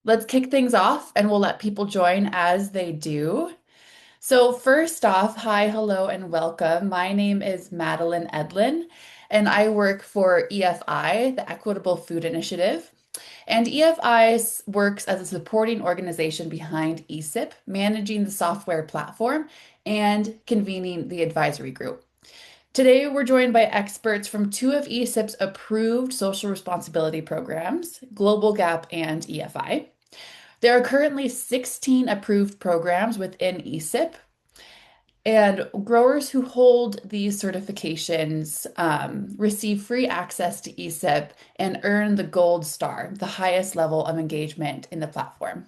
Let's kick things off and we'll let people join as they do. So, first off, hi, hello, and welcome. My name is Madeline Edlin, and I work for EFI, the Equitable Food Initiative. And EFI works as a supporting organization behind ECIP, managing the software platform and convening the advisory group. Today, we're joined by experts from two of ECIP's approved social responsibility programs, Global Gap and EFI. There are currently 16 approved programs within ECIP, and growers who hold these certifications receive free access to ECIP and earn the gold star, the highest level of engagement in the platform.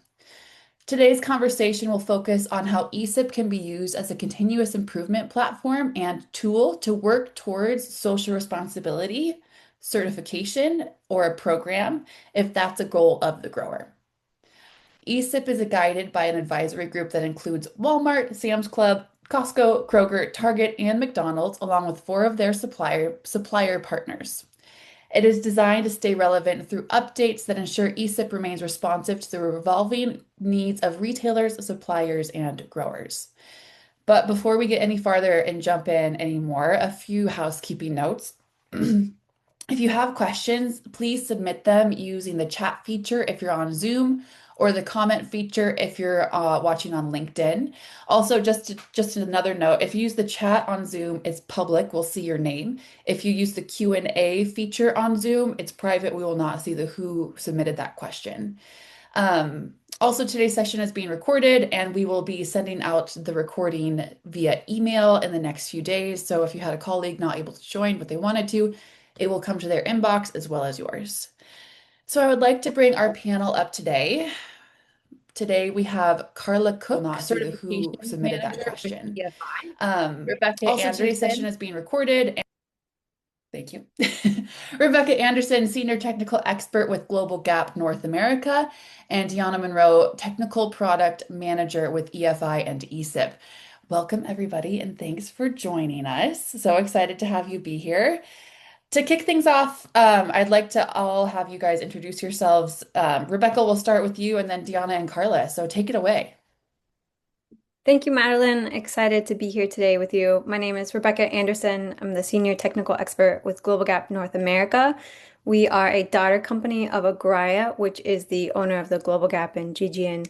Today's conversation will focus on how ECIP can be used as a continuous improvement platform and tool to work towards social responsibility, certification, or a program if that's a goal of the grower. ECIP is guided by an advisory group that includes Walmart, Sam's Club, Costco, Kroger, Target, and McDonald's, along with four of their supplier partners. It is designed to stay relevant through updates that ensure ECIP remains responsive to the evolving needs of retailers, suppliers, and growers. But before we get any farther and jump in anymore, a few housekeeping notes. If you have questions, please submit them using the chat feature if you're on Zoom or the comment feature if you're watching on LinkedIn. Also, just another note, if you use the chat on Zoom, it's public, we'll see your name. If you use the Q&A feature on Zoom, it's private, we will not see who submitted that question. Also, today's session is being recorded and we will be sending out the recording via email in the next few days. So if you had a colleague not able to join but they wanted to, it will come to their inbox as well as yours. So I would like to bring our panel up today. Today we have Carla Cook, not see who submitted that question. Rebecca also, Anderson. Today's session is being recorded. Thank you. Rebecca Anderson, Senior Technical Expert with Global Gap North America, and Deanna Monroe, Technical Product Manager with EFI and ECIP. Welcome, everybody, and thanks for joining us. So excited to have you be here. To kick things off, I'd like to all have you guys introduce yourselves. Rebecca, we'll start with you, and then Deanna and Carla. So take it away. Thank you, Madeline. Excited to be here today with you. My name is Rebecca Anderson. I'm the Senior Technical Expert with Global Gap North America. We are a daughter company of Agraya, which is the owner of the Global Gap and GGN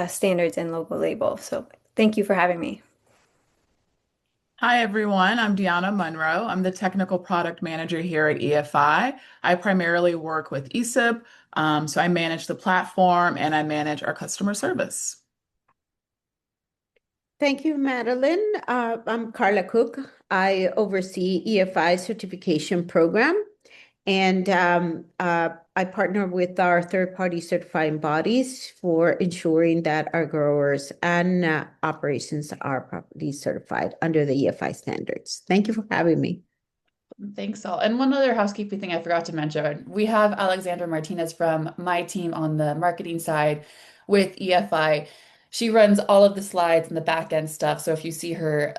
standards and logo label. So thank you for having me. Hi, everyone. I'm Deanna Monroe. I'm the Technical Product Manager here at EFI. I primarily work with ECIP, so I manage the platform and I manage our customer service. Thank you, Madeline. I'm Carla Cook. I oversee EFI certification program, and I partner with our third-party certifying bodies for ensuring that our growers and operations are properly certified under the EFI standards. Thank you for having me. Thanks all. And one other housekeeping thing I forgot to mention. We have Alexandra Martinez from my team on the marketing side with EFI. She runs all of the slides and the back end stuff. So if you see her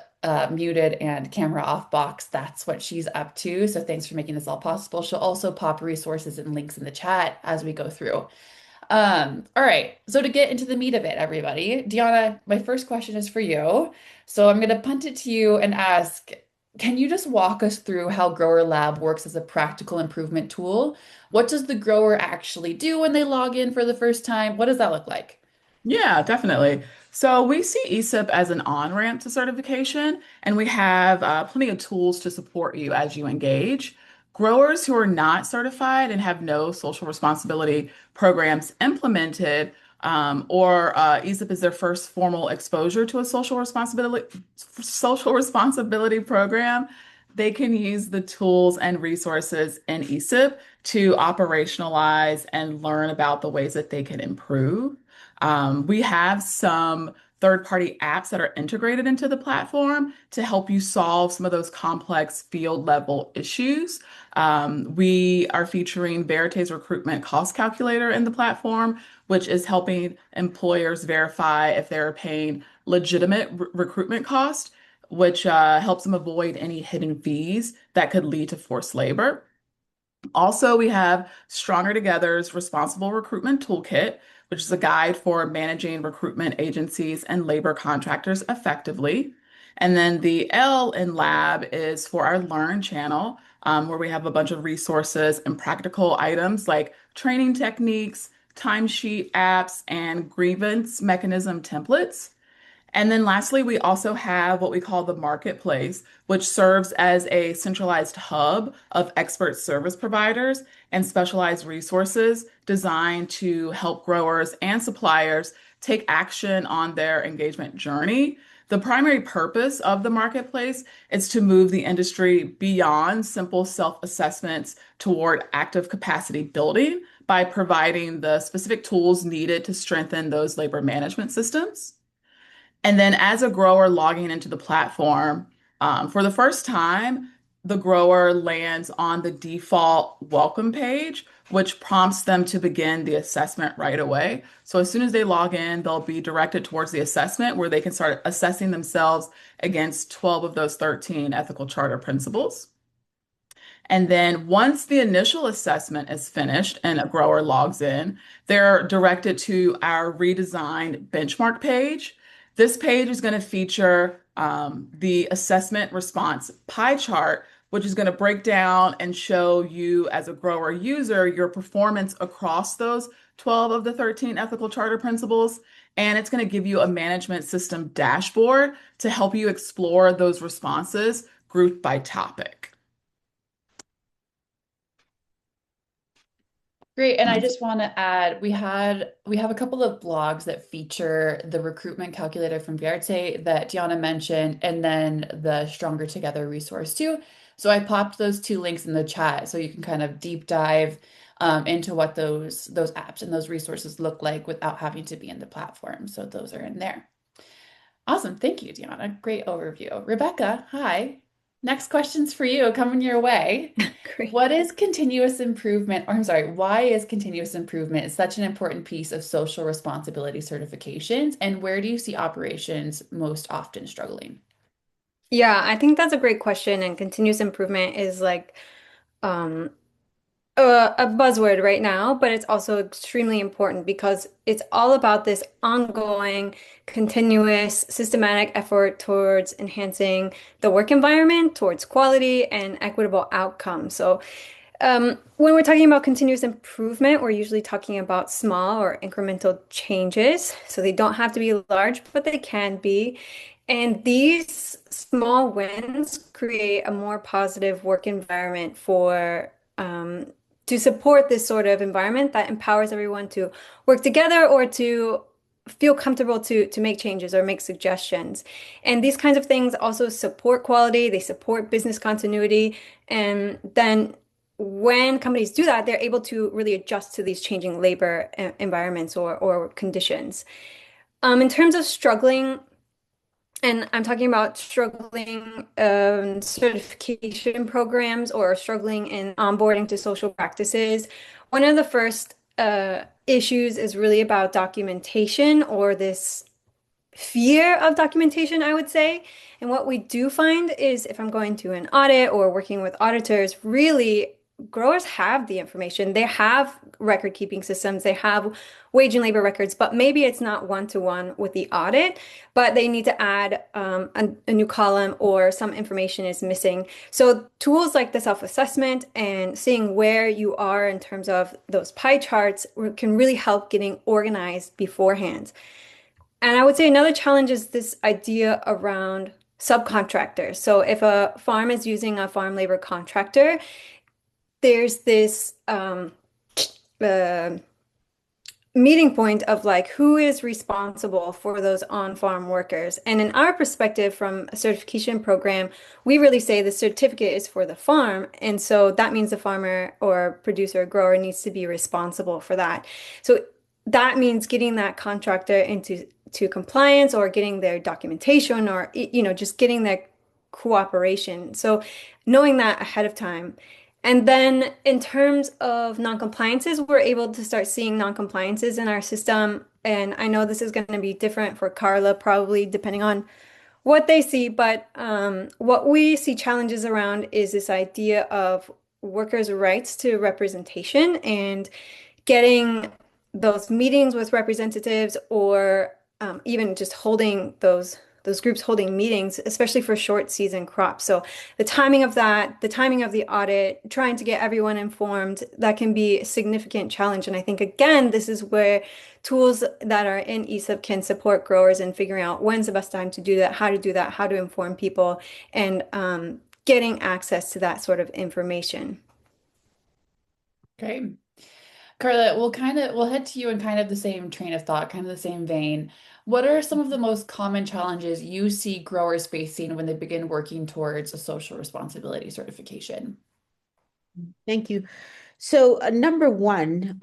muted and camera off box, that's what she's up to. So thanks for making this all possible. She'll also pop resources and links in the chat as we go through. All right. So to get into the meat of it, everybody, Deanna, my first question is for you. So I'm going to punt it to you and ask, can you just walk us through how Grower Lab works as a practical improvement tool? What does the grower actually do when they log in for the first time? What does that look like? Yeah, definitely. So we see ECIP as an on-ramp to certification, and we have plenty of tools to support you as you engage. Growers who are not certified and have no social responsibility programs implemented, or ECIP is their first formal exposure to a social responsibility program, they can use the tools and resources in ECIP to operationalize and learn about the ways that they can improve. We have some third-party apps that are integrated into the platform to help you solve some of those complex field level issues. We are featuring Verity's recruitment cost calculator in the platform, which is helping employers verify if they're paying legitimate recruitment cost, which helps them avoid any hidden fees that could lead to forced labor. Also, we have Stronger Together's Responsible Recruitment Toolkit, which is a guide for managing recruitment agencies and labor contractors effectively. And then the L in lab is for our Learn channel, where we have a bunch of resources and practical items like training techniques, timesheet apps, and grievance mechanism templates. And then lastly, we also have what we call the marketplace, which serves as a centralized hub of expert service providers and specialized resources designed to help growers and suppliers take action on their engagement journey. The primary purpose of the marketplace is to move the industry beyond simple self-assessments toward active capacity building by providing the specific tools needed to strengthen those labor management systems. And then as a grower logging into the platform, for the first time, the grower lands on the default welcome page, which prompts them to begin the assessment right away. So as soon as they log in, they'll be directed towards the assessment where they can start assessing themselves against 12 of those 13 ethical charter principles. And then once the initial assessment is finished and a grower logs in, they're directed to our redesigned benchmark page. This page is going to feature the assessment response pie chart, which is going to break down and show you as a grower user your performance across those 12 of the 13 ethical charter principles. And it's going to give you a management system dashboard to help you explore those responses grouped by topic. Great. And I just want to add, we have a couple of blogs that feature the recruitment calculator from Viarte that Diana mentioned, and then the Stronger Together resource too. So I popped those two links in the chat so you can kind of deep dive into what those apps and those resources look like without having to be in the platform. So those are in there. Awesome. Thank you, Diana. Great overview. Rebecca, hi. Next question's for you, coming your way. Great. What is continuous improvement, or I'm sorry, why is continuous improvement such an important piece of social responsibility certifications, and where do you see operations most often struggling? Yeah, I think that's a great question, and continuous improvement is like um, a buzzword right now, but it's also extremely important because it's all about this ongoing, continuous, systematic effort towards enhancing the work environment, towards quality and equitable outcomes. So, when we're talking about continuous improvement, we're usually talking about small or incremental changes. So they don't have to be large, but they can be. And these small wins create a more positive work environment for to support this sort of environment that empowers everyone to work together or to feel comfortable to make changes or make suggestions. And these kinds of things also support quality, they support business continuity, and then when companies do that, they're able to really adjust to these changing labor environments or conditions. In terms of struggling, and I'm talking about struggling certification programs or struggling in onboarding to social practices. One of the first issues is really about documentation or this fear of documentation, I would say. And what we do find is if I'm going to an audit or working with auditors, really growers have the information. They have record keeping systems, they have wage and labor records, but maybe it's not one-to-one with the audit, but they need to add a new column or some information is missing. So tools like the self-assessment and seeing where you are in terms of those pie charts can really help getting organized beforehand. And I would say another challenge is this idea around subcontractors. So if a farm is using a farm labor contractor, there's this uh, meeting point of like who is responsible for those on-farm workers. And in our perspective from a certification program, we really say the certificate is for the farm. And so that means the farmer or producer or grower needs to be responsible for that. So that means getting that contractor into compliance or getting their documentation or just getting their cooperation. So knowing that ahead of time. And then in terms of non-compliances, we're able to start seeing non-compliances in our system. And I know this is going to be different for Carla, probably depending on what they see. But what we see challenges around is this idea of workers' rights to representation and getting those meetings with representatives or even just holding those groups holding meetings, especially for short season crops. So the timing of that, the timing of the audit, trying to get everyone informed, that can be a significant challenge. And I think again, this is where tools that are in ECIP can support growers in figuring out when's the best time to do that, how to inform people, and getting access to that sort of information. Great. Carla, we'll head to you in kind of the same train of thought, kind of the same vein. What are some of the most common challenges you see growers facing when they begin working towards a social responsibility certification? Thank you. So, number one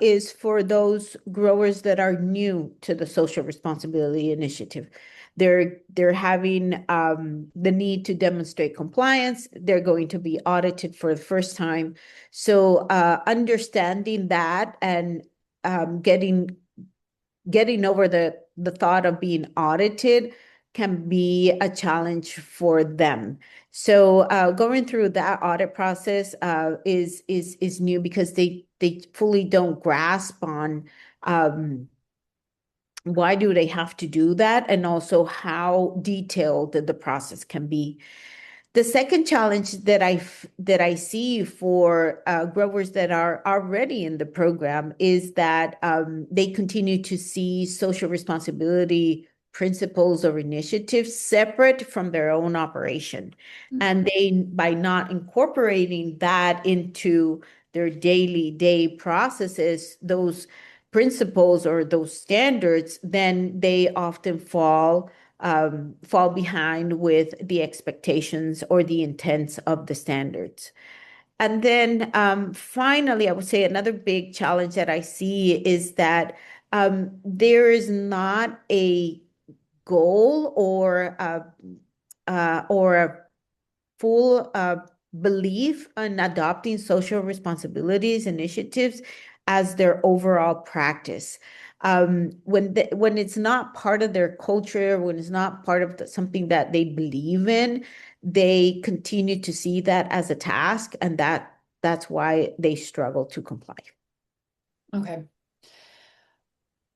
is for those growers that are new to the social responsibility initiative. They're having the need to demonstrate compliance. They're going to be audited for the first time. So, understanding that and getting over the thought of being audited can be a challenge for them. So going through that audit process is new because they fully don't grasp on why do they have to do that, and also how detailed the process can be. The second challenge that I see for growers that are already in the program is that they continue to see social responsibility principles or initiatives separate from their own operation. And they, by not incorporating that into their daily day processes, those principles or those standards, then they often fall behind with the expectations or the intents of the standards. And then finally, I would say another big challenge that I see is that there is not a goal or a full belief in adopting social responsibilities initiatives as their overall practice. When it's not part of their culture, when it's not part of something that they believe in, they continue to see that as a task, and that's why they struggle to comply. Okay.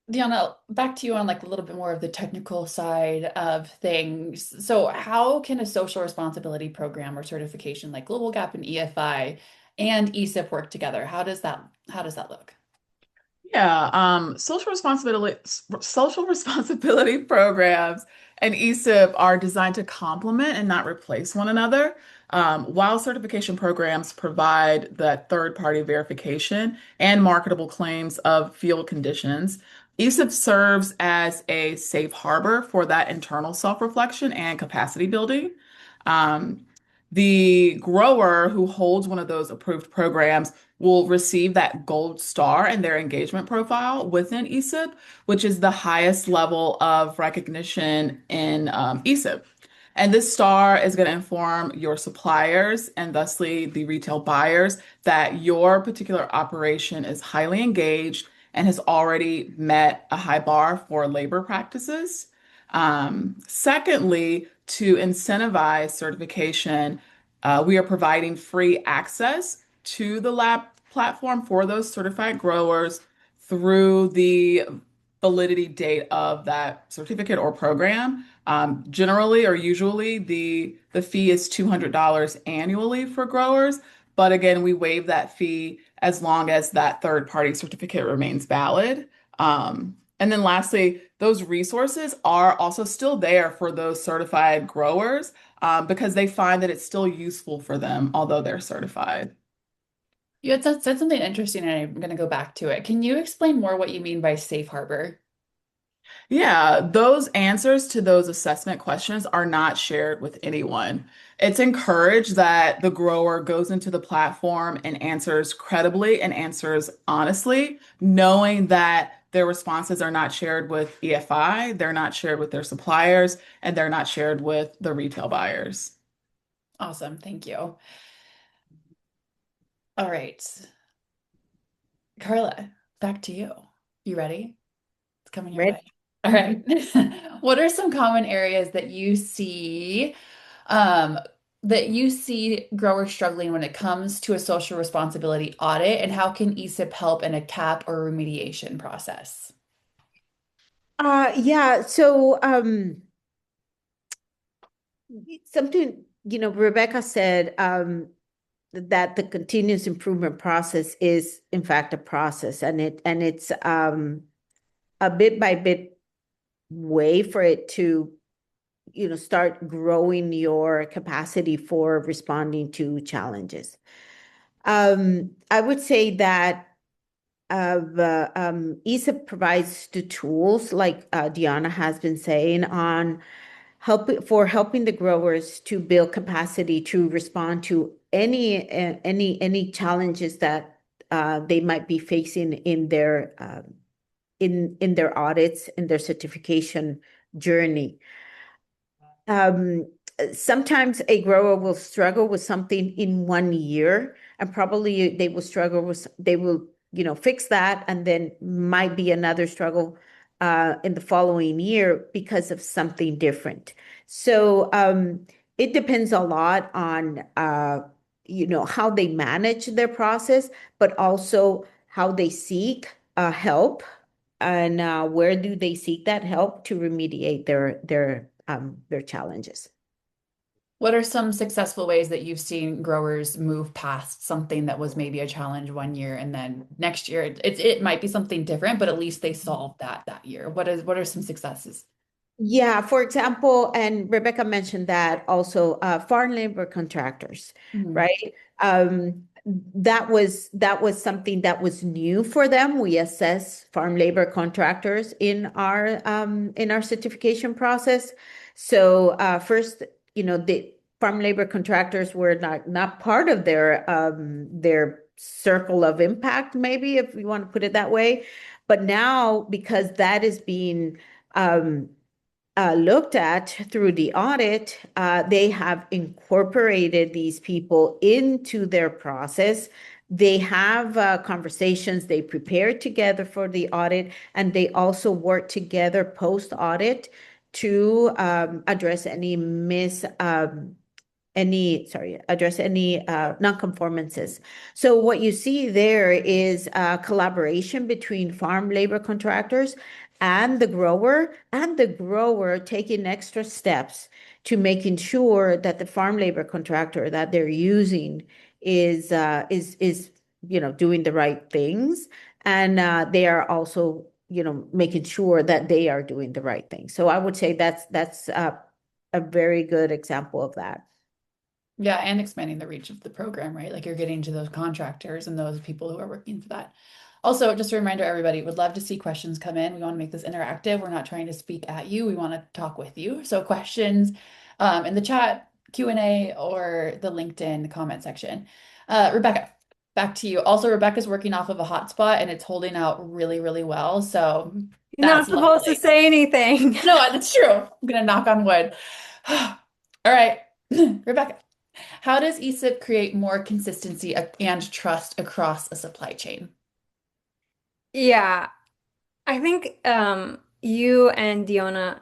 Diana, back to you on like a little bit more of the technical side of things. So, how can a social responsibility program or certification like Global Gap and EFI and ESIP work together? How does that look? Yeah, social responsibility programs and ESIP are designed to complement and not replace one another. While certification programs provide that third-party verification and marketable claims of field conditions, ESIP serves as a safe harbor for that internal self-reflection and capacity building. Um, the grower who holds one of those approved programs will receive that gold star in their engagement profile within ECIP, which is the highest level of recognition in ECIP. And this star is going to inform your suppliers and thusly the retail buyers that your particular operation is highly engaged and has already met a high bar for labor practices. Secondly, to incentivize certification, we are providing free access to the lab platform for those certified growers through the validity date of that certificate or program. Generally or usually, the fee is $200 annually for growers. But again, we waive that fee as long as that third party certificate remains valid. And then lastly, those resources are also still there for those certified growers because they find that it's still useful for them, although they're certified. You had said something interesting, and I'm going to go back to it. Can you explain more what you mean by safe harbor? Yeah, those answers to those assessment questions are not shared with anyone. It's encouraged that the grower goes into the platform and answers credibly and answers honestly, knowing that their responses are not shared with EFI, they're not shared with their suppliers, and they're not shared with the retail buyers. Awesome. Thank you. All right. Carla, back to you. You ready? It's coming your Right? way. All right. What are some common areas that you see that you see growers struggling when it comes to a social responsibility audit, and how can ECIP help in a CAP or remediation process? Yeah, so something, Rebecca said that the continuous improvement process is in fact a process, and it's a bit by bit way for it to start growing your capacity for responding to challenges. I would say that ESIP provides the tools, like Diana has been saying, on helping the growers to build capacity to respond to any challenges that they might be facing in their audits, in their certification journey. Um, Sometimes a grower will struggle with something in 1 year, and probably they will, fix that, and then might be another struggle in the following year because of something different. So it depends a lot on how they manage their process, but also how they seek help, and where do they seek that help to remediate their challenges. What are some successful ways that you've seen growers move past something that was maybe a challenge 1 year, and then next year it might be something different, but at least they solved that year? What are some successes? Yeah, for example, and Rebecca mentioned that also, farm labor contractors, Mhm. right? That was something that was new for them. We assess farm labor contractors in our certification process. So first, the farm labor contractors were not part of their circle of impact, maybe, if we want to put it that way. But now, because that is being um, looked at through the audit, they have incorporated these people into their process. They have conversations, they prepare together for the audit, and they also work together post-audit to address any non-conformances. So what you see there is collaboration between farm labor contractors and the grower taking extra steps to making sure that the farm labor contractor that they're using is doing the right things, and they are also making sure that they are doing the right thing. So I would say that's a very good example of that. Yeah, and expanding the reach of the program, right? Like you're getting to those contractors and those people who are working for that. Also, just a reminder, everybody, would love to see questions come in. We want to make this interactive. We're not trying to speak at you. We want to talk with you. So questions in the chat, Q&A, or the LinkedIn comment section. Rebecca, back to you. Also, Rebecca's working off of a hotspot and it's holding out really, really well. So You're not that's supposed to lovely. say anything. No, that's true. I'm gonna knock on wood. All right, Rebecca. How does ESIP create more consistency and trust across a supply chain? Yeah, I think you and Diona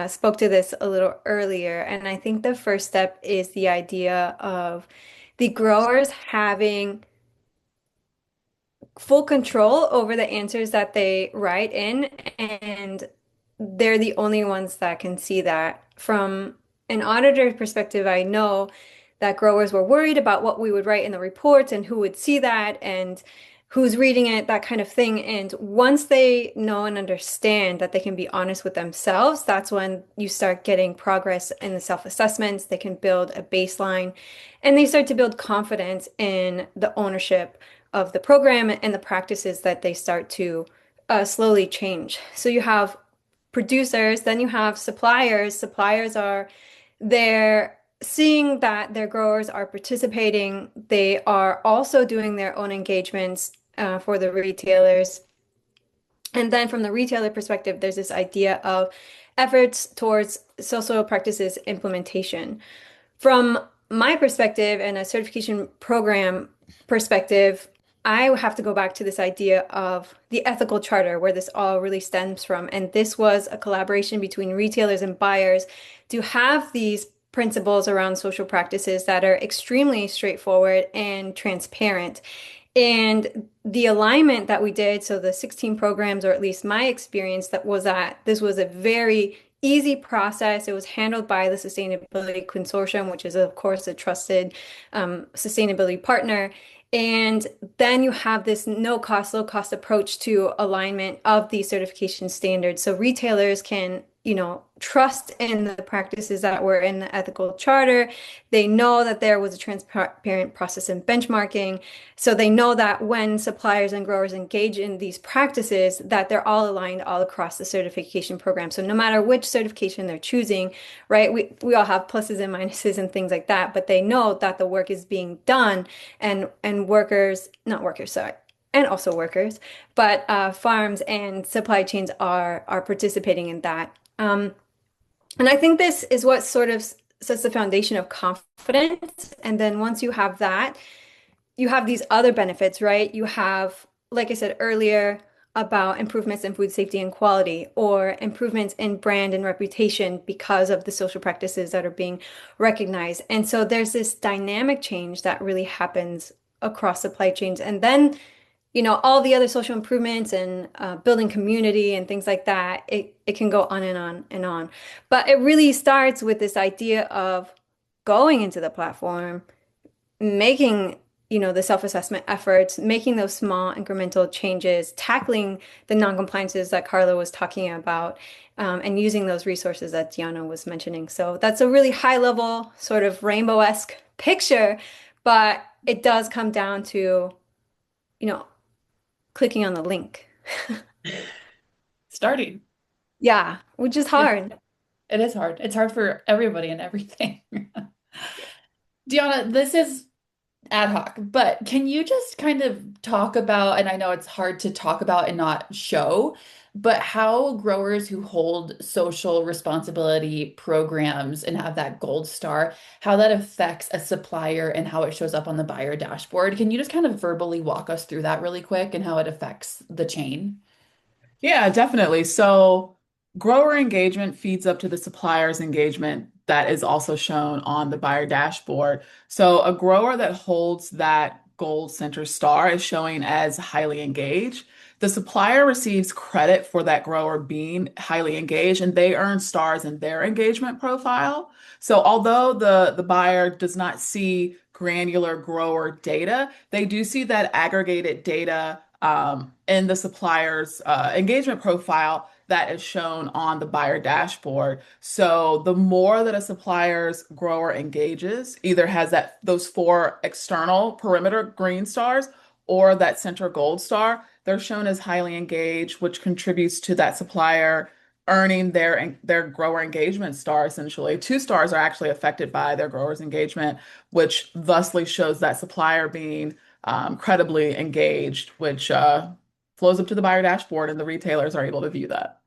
spoke to this a little earlier, and I think the first step is the idea of the growers having full control over the answers that they write in, and they're the only ones that can see that. From an auditor perspective, I know that growers were worried about what we would write in the reports and who would see that and who's reading it, that kind of thing. And once they know and understand that they can be honest with themselves, that's when you start getting progress in the self-assessments. They can build a baseline and they start to build confidence in the ownership of the program and the practices that they start to slowly change. So you have producers, then you have suppliers. Suppliers are they're seeing that their growers are participating. They are also doing their own engagements for the retailers. And then from the retailer perspective, there's this idea of efforts towards social practices implementation. From my perspective and a certification program perspective, I have to go back to this idea of the ethical charter where this all really stems from. And this was a collaboration between retailers and buyers to have these principles around social practices that are extremely straightforward and transparent. And the alignment that we did, so the 16 programs, or at least my experience, that was that this was a very easy process. It was handled by the Sustainability Consortium, which is, of course, a trusted sustainability partner. And then you have this no cost, low cost approach to alignment of these certification standards. So retailers can, trust in the practices that were in the ethical charter. They know that there was a transparent process in benchmarking. So they know that when suppliers and growers engage in these practices, that they're all aligned all across the certification program. So no matter which certification they're choosing, right? We all have pluses and minuses and things like that, but they know that the work is being done and workers, not workers, sorry, and also workers, but farms and supply chains are participating in that. And I think this is what sort of sets the foundation of confidence. And then once you have that, you have these other benefits, right? You have, like I said earlier, about improvements in food safety and quality, or improvements in brand and reputation because of the social practices that are being recognized. And so there's this dynamic change that really happens across supply chains. And then, all the other social improvements and building community and things like that, it can go on and on and on. But it really starts with this idea of going into the platform, making, the self-assessment efforts, making those small incremental changes, tackling the non-compliances that Carla was talking about, and using those resources that Diana was mentioning. So that's a really high level, sort of rainbow-esque picture, but it does come down to, clicking on the link. Starting. Yeah, which is Yeah, hard. it is hard. It's hard for everybody and everything. Diana, this is ad hoc, but can you just kind of talk about, and I know it's hard to talk about and not show, but how growers who hold social responsibility programs and have that gold star, how that affects a supplier and how it shows up on the buyer dashboard? Can you just kind of verbally walk us through that really quick and how it affects the chain? Yeah, definitely. So grower engagement feeds up to the supplier's engagement that is also shown on the buyer dashboard. So a grower that holds that gold center star is showing as highly engaged. The supplier receives credit for that grower being highly engaged, and they earn stars in their engagement profile. So although the buyer does not see granular grower data, they do see that aggregated data in the supplier's engagement profile that is shown on the buyer dashboard. So the more that a supplier's grower engages, either has those four external perimeter green stars or that center gold star, they're shown as highly engaged, which contributes to that supplier earning their grower engagement star essentially. Two stars are actually affected by their grower's engagement, which thusly shows that supplier being credibly engaged, which flows up to the buyer dashboard, and the retailers are able to view that.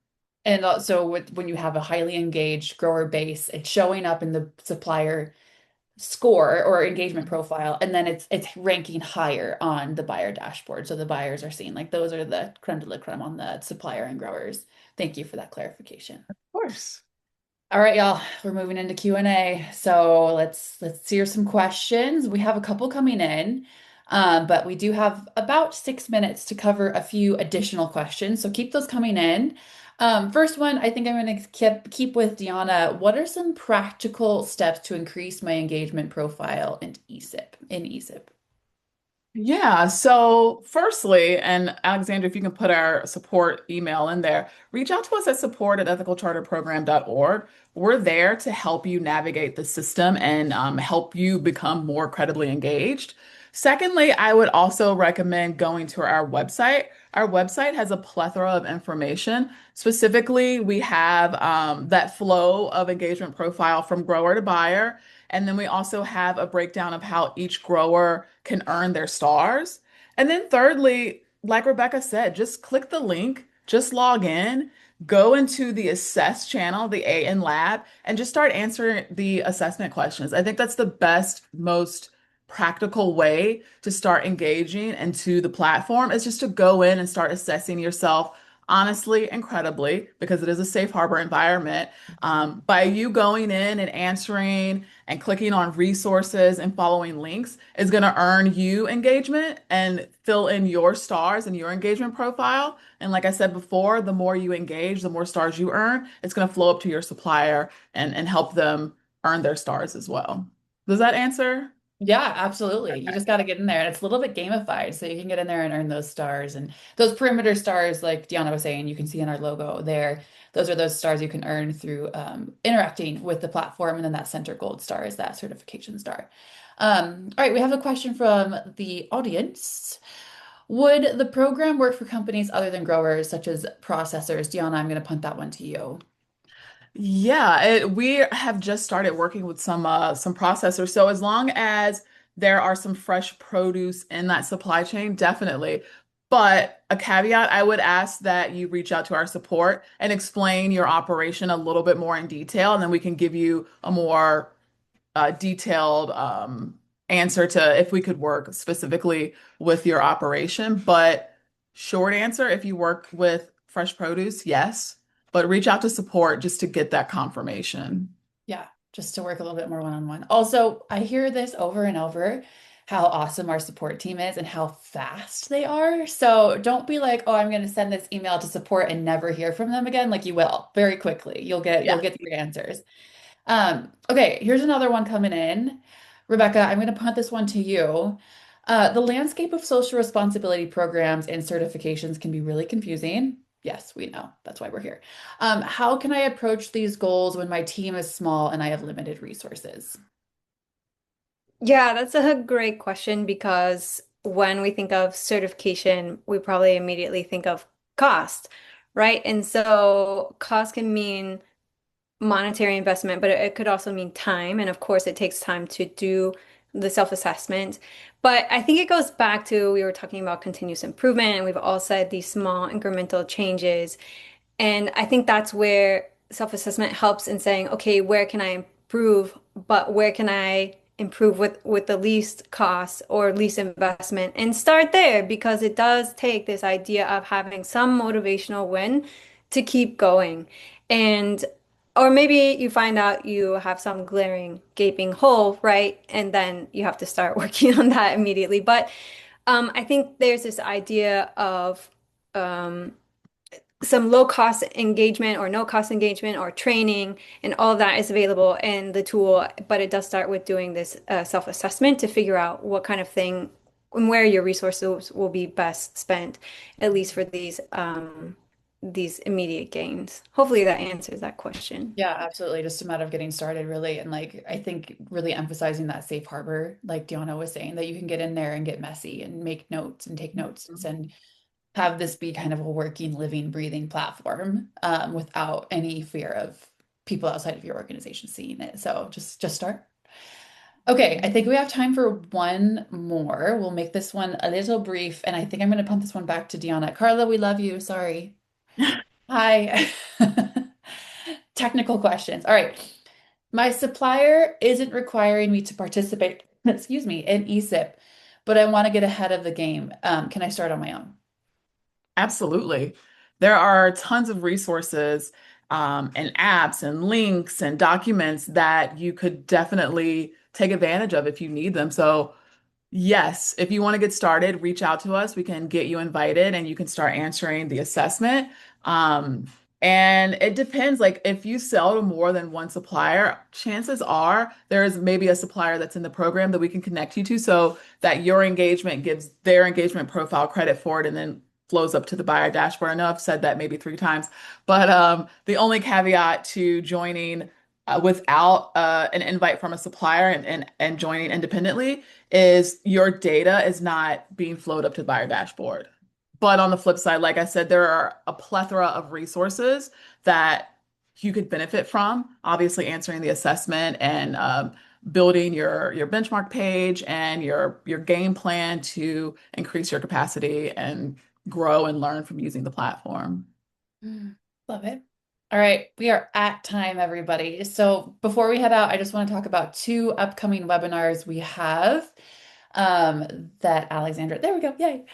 And also when you have a highly engaged grower base, it's showing up in the supplier score or engagement profile, and then it's ranking higher on the buyer dashboard. So the buyers are seeing like those are the creme de la creme on the supplier and growers. Thank you for that clarification. Of course. All right, y'all, we're moving into Q&A. So let's hear some questions. We have a couple coming in, but we do have about 6 minutes to cover a few additional questions. So keep those coming in. First one, I think I'm going to keep with Diana. What are some practical steps to increase my engagement profile in ECIP? Yeah, so firstly, and Alexandra, if you can put our support email in there, reach out to us at support@ethicalcharterprogram.org. We're there to help you navigate the system and help you become more credibly engaged. Secondly, I would also recommend going to our website. Our website has a plethora of information. Specifically, we have that flow of engagement profile from grower to buyer. And then we also have a breakdown of how each grower can earn their stars. And then thirdly, like Rebecca said, just click the link, just log in, go into the assess channel, the AN lab, and just start answering the assessment questions. I think that's the best, most practical way to start engaging into the platform is just to go in and start assessing yourself Honestly, incredibly, because it is a safe harbor environment. By you going in and answering and clicking on resources and following links is going to earn you engagement and fill in your stars and your engagement profile. And like I said before, the more you engage, the more stars you earn. It's going to flow up to your supplier and help them earn their stars as well. Does that answer? Yeah, absolutely. You just got to get in there, and it's a little bit gamified, so you can get in there and earn those stars and those perimeter stars, like Deanna was saying. You can see in our logo there. Those are those stars you can earn through interacting with the platform, and then that center gold star is that certification star. All right, we have a question from the audience. Would the program work for companies other than growers, such as processors? Deanna, I'm going to punt that one to you. Yeah, we have just started working with some processors. So as long as there are some fresh produce in that supply chain, definitely. But a caveat, I would ask that you reach out to our support and explain your operation a little bit more in detail, and then we can give you a more detailed answer to if we could work specifically with your operation. But short answer, if you work with fresh produce, yes, but reach out to support just to get that confirmation. Yeah, just to work a little bit more one-on-one. Also, I hear this over and over, how awesome our support team is and how fast they are. So don't be like, oh, I'm going to send this email to support and never hear from them again. Like you will very quickly. You'll Yeah. get your answers. Okay, here's another one coming in. Rebecca, I'm going to punt this one to you. The landscape of social responsibility programs and certifications can be really confusing. Yes, we know. That's why we're here. How can I approach these goals when my team is small and I have limited resources? Yeah, that's a great question because when we think of certification, we probably immediately think of cost, right? And so cost can mean monetary investment, but it could also mean time. And of course, it takes time to do the self-assessment. But I think it goes back to we were talking about continuous improvement, and we've all said these small incremental changes. And I think that's where self-assessment helps in saying, okay, where can I improve, but where can I improve with the least cost or least investment and start there because it does take this idea of having some motivational win to keep going. And or maybe you find out you have some glaring gaping hole, right? And then you have to start working on that immediately. But I think there's this idea of um, some low cost engagement or no cost engagement or training and all of that is available in the tool, but it does start with doing this self-assessment to figure out what kind of thing and where your resources will be best spent, at least for these immediate gains. Hopefully that answers that question. Yeah, absolutely. Just a matter of getting started, really. And like, I think really emphasizing that safe harbor, like Diana was saying, that you can get in there and get messy and make notes and take notes and send have this be kind of a working, living, breathing platform without any fear of people outside of your organization seeing it. So just start. Okay, I think we have time for one more. We'll make this one a little brief, and I think I'm going to pump this one back to Deanna. Carla, we love you. Sorry. Hi. Technical questions. All right. My supplier isn't requiring me to participate, excuse me, in ECIP, but I want to get ahead of the game. Can I start on my own? Absolutely. There are tons of resources and apps and links and documents that you could definitely take advantage of if you need them. So yes, if you want to get started, reach out to us. We can get you invited and you can start answering the assessment. Um, and it depends, like if you sell to more than one supplier, chances are there's maybe a supplier that's in the program that we can connect you to so that your engagement gives their engagement profile credit for it and then flows up to the buyer dashboard. I know I've said that maybe 3 times, but the only caveat to joining without an invite from a supplier and joining independently is your data is not being flowed up to the buyer dashboard. But on the flip side, like I said, there are a plethora of resources that you could benefit from, obviously answering the assessment and building your benchmark page and your game plan to increase your capacity and grow and learn from using the platform. Love it. All right, we are at time, everybody. So before we head out, I just want to talk about two upcoming webinars we have that Alexandra, there we go, yay.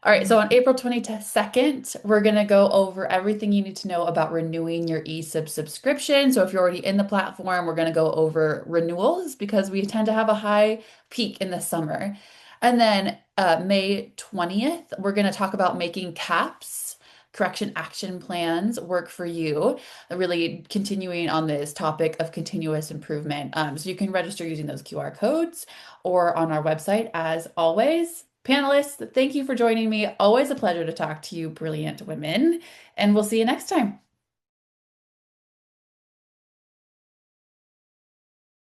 All right, so on April 22nd, we're going to go over everything you need to know about renewing your ECIP subscription. So if you're already in the platform, we're going to go over renewals because we tend to have a high peak in the summer. And then May 20th, we're going to talk about making CAPs, correction action plans, work for you, really continuing on this topic of continuous improvement. So you can register using those QR codes or on our website as always. Panelists, thank you for joining me. Always a pleasure to talk to you, brilliant women, and we'll see you next time.